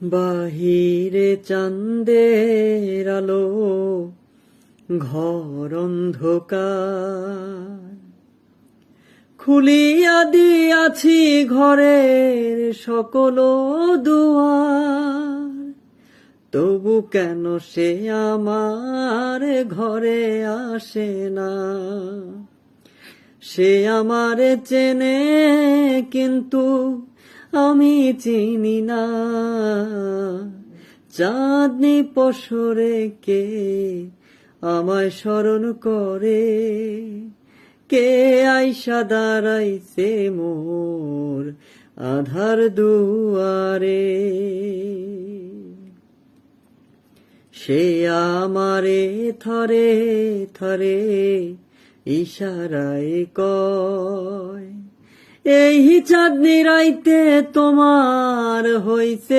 বাহিরে চাঁদের আলো, ঘর অন্ধকার। খুলিয়া দিয়াছি ঘরের সকল দুয়ার, তবু কেন সে আমার ঘরে আসে না? সে আমারে চেনে কিন্তু আমি চিনি না। চাঁদনি পশরে কে আমায় স্মরণ করে, কে আইসা দাঁড়াইছে মোর আধার দুয়ারে। সে আমারে থরে থরে ইশারায় কয়, এই চাঁদনি রাইতে তোমার হইছে